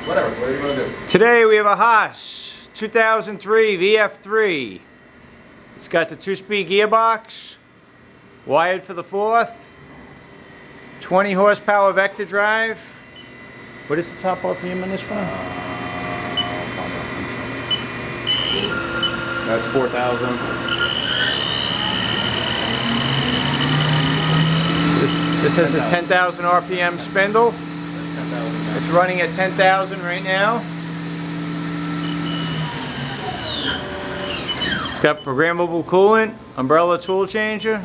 Whatever are you going to do? Today we have a Haas 2003 VF-3. It's got the 2-speed gearbox, wired for the 4th, 20 horsepower vector drive. What is the top RPM on this one? That's 4,000. This has a 10,000 RPM spindle. 10,000. It's running at 10,000 right now. It's got programmable coolant, umbrella tool changer.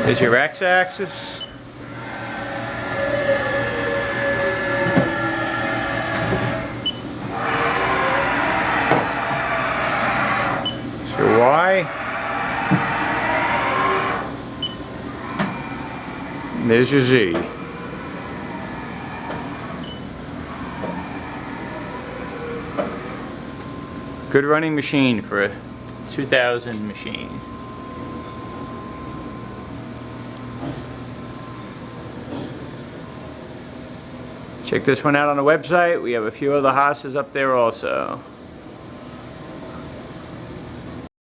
There's your X-axis. There's your Y. And there's your Z. Good running machine for a 2000 machine. Check this one out on the website. We have a few other Haas's up there also.